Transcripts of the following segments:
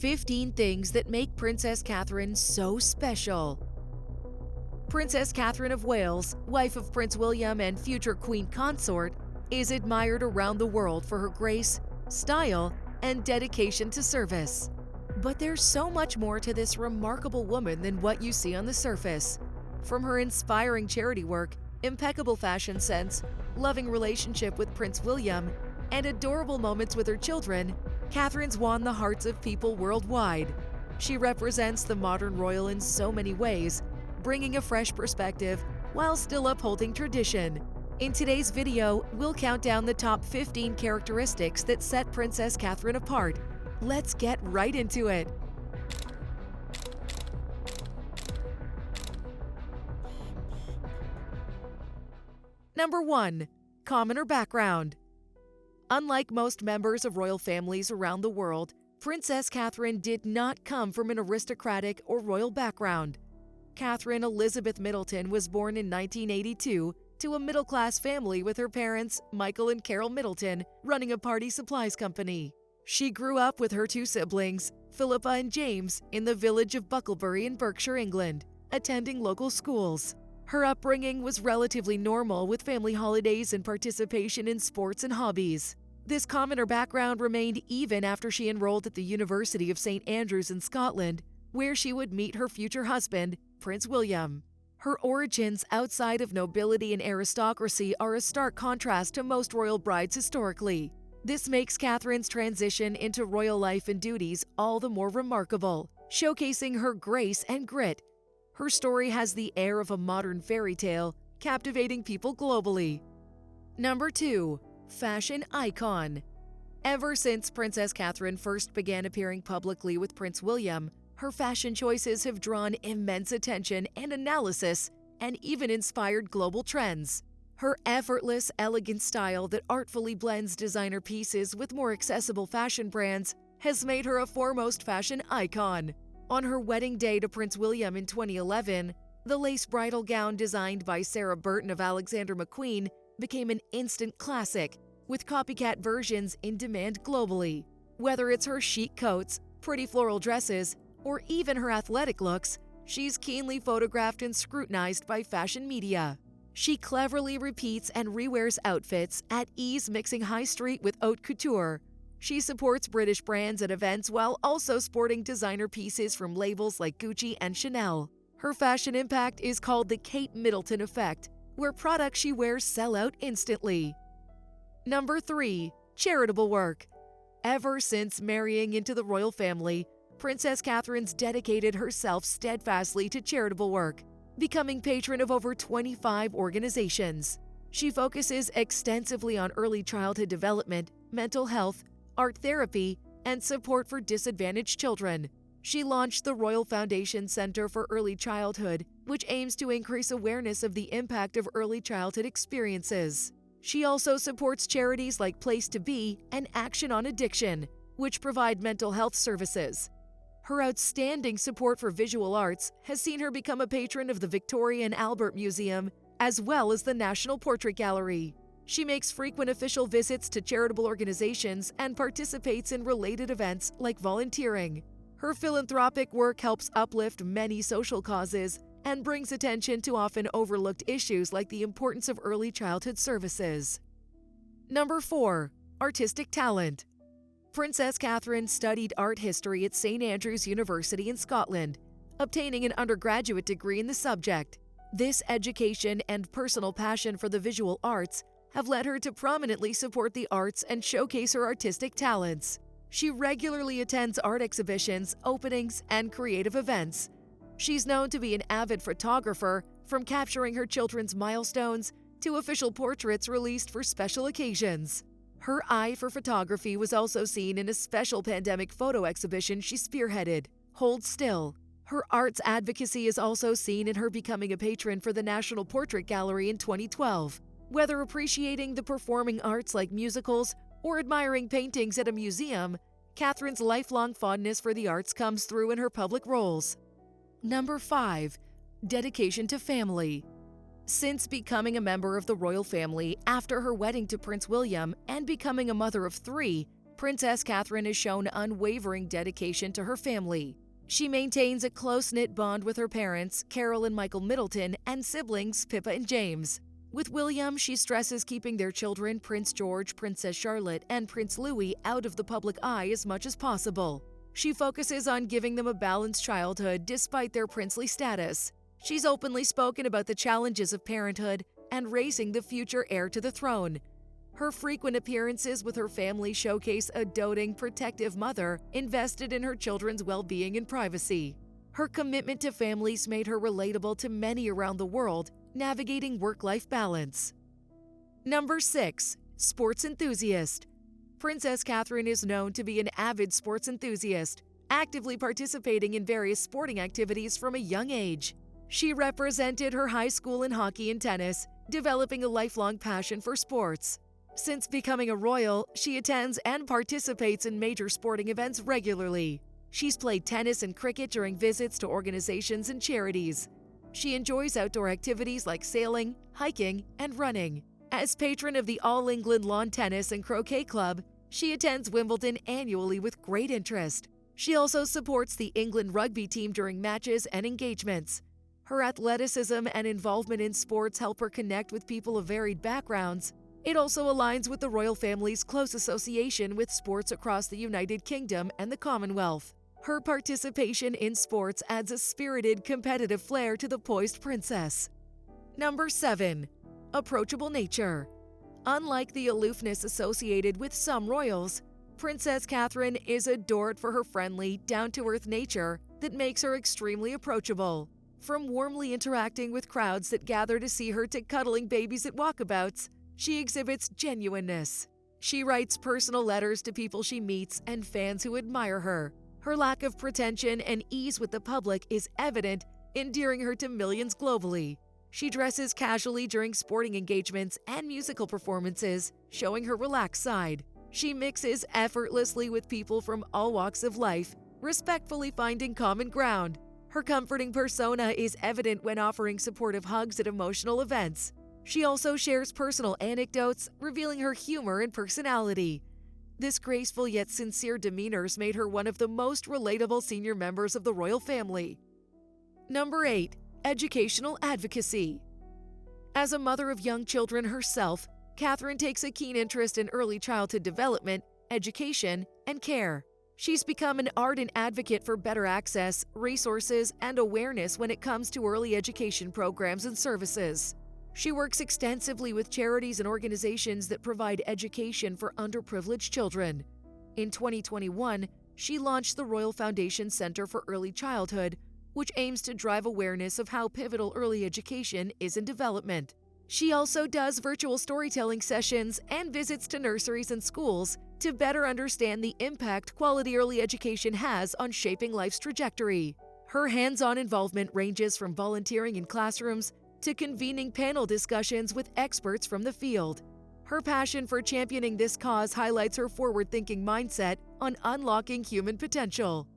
15 things that make Princess Catherine so special. Princess Catherine of Wales, wife of Prince William and future Queen Consort, is admired around the world for her grace, style, and dedication to service. But there's so much more to this remarkable woman than what you see on the surface. From her inspiring charity work, impeccable fashion sense, loving relationship with Prince William, and adorable moments with her children, Catherine's won the hearts of people worldwide. She represents the modern royal in so many ways, bringing a fresh perspective while still upholding tradition. In today's video, we'll count down the top 15 characteristics that set Princess Catherine apart. Let's get right into it. Number 1. Commoner background. Unlike most members of royal families around the world, Princess Catherine did not come from an aristocratic or royal background. Catherine Elizabeth Middleton was born in 1982 to a middle-class family with her parents, Michael and Carol Middleton, running a party supplies company. She grew up with her two siblings, Philippa and James, in the village of Bucklebury in Berkshire, England, attending local schools. Her upbringing was relatively normal, with family holidays and participation in sports and hobbies. This commoner background remained even after she enrolled at the University of St. Andrews in Scotland, where she would meet her future husband, Prince William. Her origins outside of nobility and aristocracy are a stark contrast to most royal brides historically. This makes Catherine's transition into royal life and duties all the more remarkable, showcasing her grace and grit. Her story has the air of a modern fairy tale, captivating people globally. Number 2. Fashion icon. Ever since Princess Catherine first began appearing publicly with Prince William, her fashion choices have drawn immense attention and analysis, and even inspired global trends. Her effortless, elegant style that artfully blends designer pieces with more accessible fashion brands has made her a foremost fashion icon. On her wedding day to Prince William in 2011, the lace bridal gown designed by Sarah Burton of Alexander McQueen became an instant classic, with copycat versions in demand globally. Whether it's her chic coats, pretty floral dresses, or even her athletic looks, she's keenly photographed and scrutinized by fashion media. She cleverly repeats and rewears outfits, at ease mixing high street with haute couture. She supports British brands at events while also sporting designer pieces from labels like Gucci and Chanel. Her fashion impact is called the Kate Middleton effect, where products she wears sell out instantly. Number 3. Charitable work. Ever since marrying into the royal family, Princess Catherine's dedicated herself steadfastly to charitable work, becoming patron of over 25 organizations. She focuses extensively on early childhood development, mental health, art therapy, and support for disadvantaged children. She launched the Royal Foundation Center for Early Childhood, which aims to increase awareness of the impact of early childhood experiences. She also supports charities like Place to Be and Action on Addiction, which provide mental health services. Her outstanding support for visual arts has seen her become a patron of the Victoria and Albert Museum, as well as the National Portrait Gallery. She makes frequent official visits to charitable organizations and participates in related events like volunteering. Her philanthropic work helps uplift many social causes and brings attention to often overlooked issues like the importance of early childhood services. Number 4. Artistic talent. Princess Catherine studied art history at St. Andrews University in Scotland, obtaining an undergraduate degree in the subject. This education and personal passion for the visual arts have led her to prominently support the arts and showcase her artistic talents. She regularly attends art exhibitions, openings, and creative events. She's known to be an avid photographer, from capturing her children's milestones to official portraits released for special occasions. Her eye for photography was also seen in a special pandemic photo exhibition she spearheaded, Hold Still. Her arts advocacy is also seen in her becoming a patron for the National Portrait Gallery in 2012. Whether appreciating the performing arts like musicals or admiring paintings at a museum, Catherine's lifelong fondness for the arts comes through in her public roles. Number 5. Dedication to family. Since becoming a member of the royal family after her wedding to Prince William and becoming a mother of 3, Princess Catherine has shown unwavering dedication to her family. She maintains a close-knit bond with her parents, Carol and Michael Middleton, and siblings, Pippa and James. With William, she stresses keeping their children, Prince George, Princess Charlotte, and Prince Louis, out of the public eye as much as possible. She focuses on giving them a balanced childhood despite their princely status. She's openly spoken about the challenges of parenthood and raising the future heir to the throne. Her frequent appearances with her family showcase a doting, protective mother invested in her children's well-being and privacy. Her commitment to families made her relatable to many around the world, navigating work-life balance. Number 6. Sports enthusiast. Princess Catherine is known to be an avid sports enthusiast, actively participating in various sporting activities from a young age. She represented her high school in hockey and tennis, developing a lifelong passion for sports. Since becoming a royal, she attends and participates in major sporting events regularly. She's played tennis and cricket during visits to organizations and charities. She enjoys outdoor activities like sailing, hiking, and running. As patron of the All England Lawn Tennis and Croquet Club, she attends Wimbledon annually with great interest. She also supports the England rugby team during matches and engagements. Her athleticism and involvement in sports help her connect with people of varied backgrounds. It also aligns with the royal family's close association with sports across the United Kingdom and the Commonwealth. Her participation in sports adds a spirited, competitive flair to the poised princess. Number 7. Approachable nature. Unlike the aloofness associated with some royals, Princess Catherine is adored for her friendly, down-to-earth nature that makes her extremely approachable. From warmly interacting with crowds that gather to see her to cuddling babies at walkabouts, she exhibits genuineness. She writes personal letters to people she meets and fans who admire her. Her lack of pretension and ease with the public is evident, endearing her to millions globally. She dresses casually during sporting engagements and musical performances, showing her relaxed side. She mixes effortlessly with people from all walks of life, respectfully finding common ground. Her comforting persona is evident when offering supportive hugs at emotional events. She also shares personal anecdotes, revealing her humor and personality. This graceful yet sincere demeanor made her one of the most relatable senior members of the royal family. Number 8. Educational advocacy. As a mother of young children herself, Catherine takes a keen interest in early childhood development, education, and care. She's become an ardent advocate for better access, resources, and awareness when it comes to early education programs and services. She works extensively with charities and organizations that provide education for underprivileged children. In 2021, she launched the Royal Foundation Center for Early Childhood, which aims to drive awareness of how pivotal early education is in development. She also does virtual storytelling sessions and visits to nurseries and schools to better understand the impact quality early education has on shaping life's trajectory. Her hands-on involvement ranges from volunteering in classrooms to convening panel discussions with experts from the field. Her passion for championing this cause highlights her forward-thinking mindset on unlocking human potential.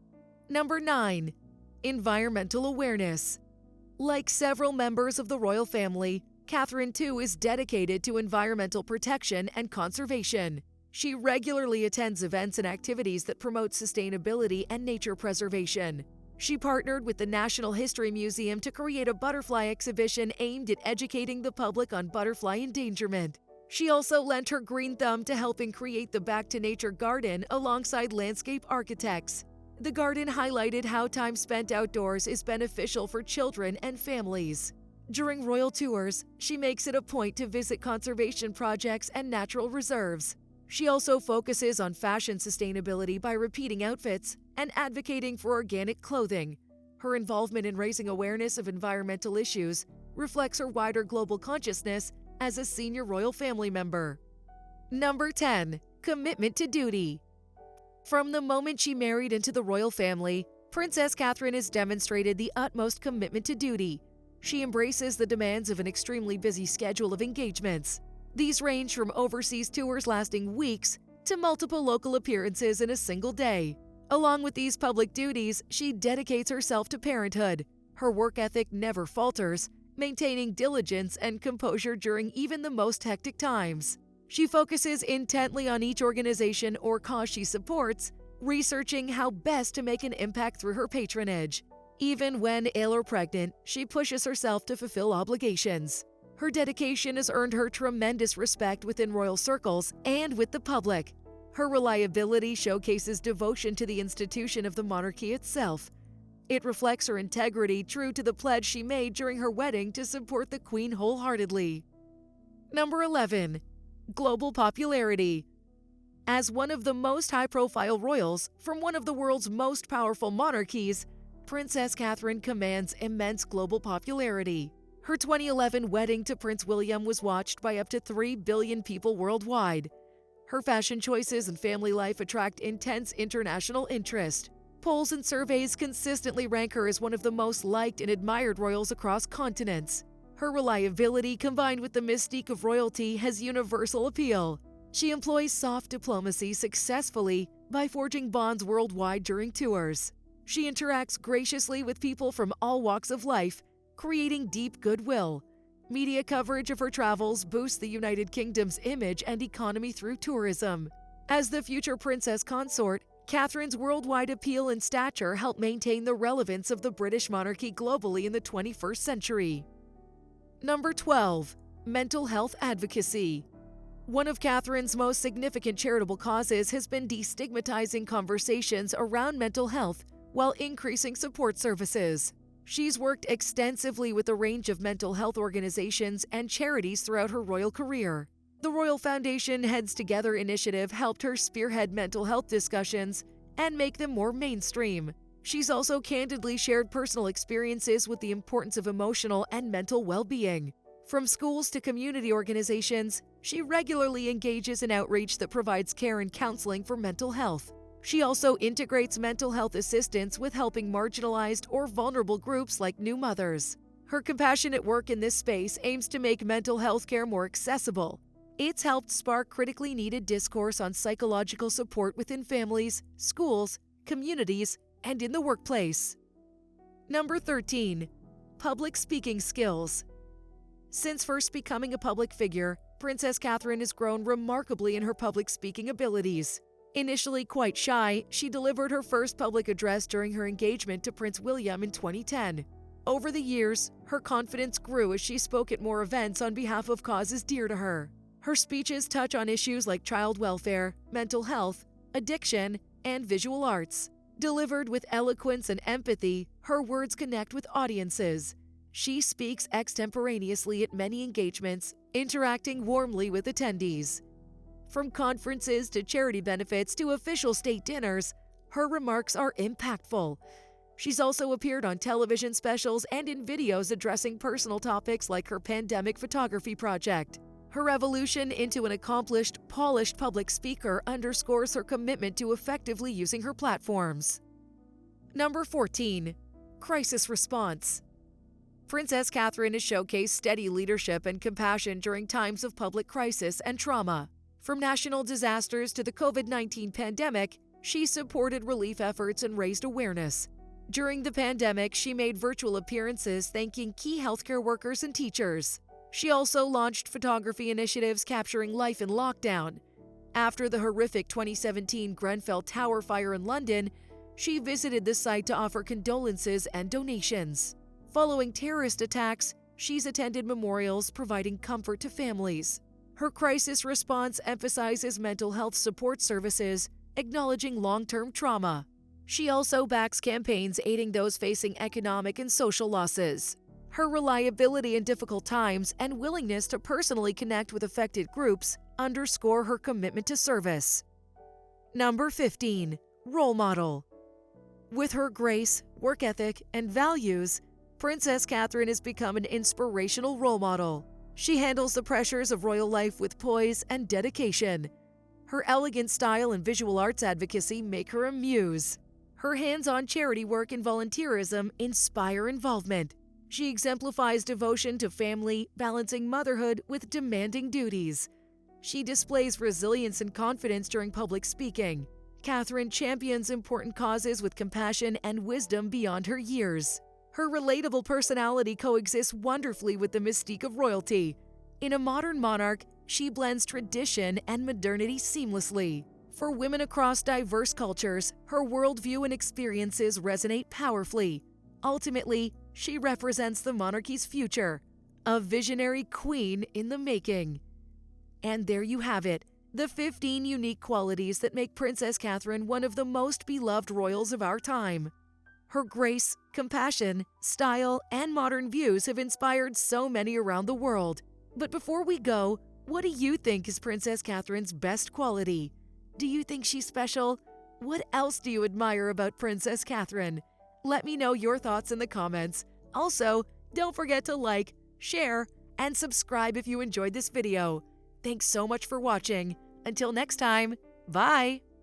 Number 9. Environmental awareness. Like several members of the royal family, Catherine too is dedicated to environmental protection and conservation. She regularly attends events and activities that promote sustainability and nature preservation. She partnered with the National History Museum to create a butterfly exhibition aimed at educating the public on butterfly endangerment. She also lent her green thumb to helping create the Back to Nature garden alongside landscape architects. The garden highlighted how time spent outdoors is beneficial for children and families. During royal tours, she makes it a point to visit conservation projects and natural reserves. She also focuses on fashion sustainability by repeating outfits and advocating for organic clothing. Her involvement in raising awareness of environmental issues reflects her wider global consciousness as a senior royal family member. Number 10. Commitment to duty. From the moment she married into the royal family, Princess Catherine has demonstrated the utmost commitment to duty. She embraces the demands of an extremely busy schedule of engagements. These range from overseas tours lasting weeks to multiple local appearances in a single day. Along with these public duties, she dedicates herself to parenthood. Her work ethic never falters, maintaining diligence and composure during even the most hectic times. She focuses intently on each organization or cause she supports, researching how best to make an impact through her patronage. Even when ill or pregnant, she pushes herself to fulfill obligations. Her dedication has earned her tremendous respect within royal circles and with the public. Her reliability showcases devotion to the institution of the monarchy itself. It reflects her integrity, true to the pledge she made during her wedding to support the Queen wholeheartedly. Number 11. Global popularity. As one of the most high-profile royals from one of the world's most powerful monarchies, Princess Catherine commands immense global popularity. Her 2011 wedding to Prince William was watched by up to 3 billion people worldwide. Her fashion choices and family life attract intense international interest. Polls and surveys consistently rank her as one of the most liked and admired royals across continents. Her reliability, combined with the mystique of royalty, has universal appeal. She employs soft diplomacy successfully by forging bonds worldwide during tours. She interacts graciously with people from all walks of life, creating deep goodwill. Media coverage of her travels boosts the United Kingdom's image and economy through tourism. As the future princess consort, Catherine's worldwide appeal and stature help maintain the relevance of the British monarchy globally in the 21st century. Number 12. Mental health advocacy. One of Catherine's most significant charitable causes has been destigmatizing conversations around mental health while increasing support services. She's worked extensively with a range of mental health organizations and charities throughout her royal career. The Royal Foundation Heads Together initiative helped her spearhead mental health discussions and make them more mainstream. She's also candidly shared personal experiences with the importance of emotional and mental well-being. From schools to community organizations, she regularly engages in outreach that provides care and counseling for mental health. She also integrates mental health assistance with helping marginalized or vulnerable groups like new mothers. Her compassionate work in this space aims to make mental health care more accessible. It's helped spark critically needed discourse on psychological support within families, schools, communities, and in the workplace. Number 13. Public speaking skills. Since first becoming a public figure, Princess Catherine has grown remarkably in her public speaking abilities. Initially quite shy, she delivered her first public address during her engagement to Prince William in 2010. Over the years, her confidence grew as she spoke at more events on behalf of causes dear to her. Her speeches touch on issues like child welfare, mental health, addiction, and visual arts. Delivered with eloquence and empathy, her words connect with audiences. She speaks extemporaneously at many engagements, interacting warmly with attendees. From conferences to charity benefits to official state dinners, her remarks are impactful. She's also appeared on television specials and in videos addressing personal topics like her pandemic photography project. Her evolution into an accomplished, polished public speaker underscores her commitment to effectively using her platforms. Number 14. Crisis response. Princess Catherine has showcased steady leadership and compassion during times of public crisis and trauma. From national disasters to the COVID-19 pandemic, she supported relief efforts and raised awareness. During the pandemic, she made virtual appearances thanking key healthcare workers and teachers. She also launched photography initiatives capturing life in lockdown. After the horrific 2017 Grenfell Tower fire in London, she visited the site to offer condolences and donations. Following terrorist attacks, she's attended memorials providing comfort to families. Her crisis response emphasizes mental health support services, acknowledging long-term trauma. She also backs campaigns aiding those facing economic and social losses. Her reliability in difficult times and willingness to personally connect with affected groups underscore her commitment to service. Number 15. Role model. With her grace, work ethic, and values, Princess Catherine has become an inspirational role model. She handles the pressures of royal life with poise and dedication. Her elegant style and visual arts advocacy make her a muse. Her hands-on charity work and volunteerism inspire involvement. She exemplifies devotion to family, balancing motherhood with demanding duties. She displays resilience and confidence during public speaking. Catherine champions important causes with compassion and wisdom beyond her years. Her relatable personality coexists wonderfully with the mystique of royalty. In a modern monarch, She blends tradition and modernity seamlessly. For women across diverse cultures, her worldview and experiences resonate powerfully. Ultimately, she represents the monarchy's future, a visionary queen in the making. And there you have it, the 15 unique qualities that make Princess Catherine one of the most beloved royals of our time. Her grace, compassion, style, and modern views have inspired so many around the world. But before we go, what do you think is Princess Catherine's best quality? Do you think she's special? What else do you admire about Princess Catherine? Let me know your thoughts in the comments. Also, don't forget to like, share, and subscribe if you enjoyed this video. Thanks so much for watching. Until next time, bye!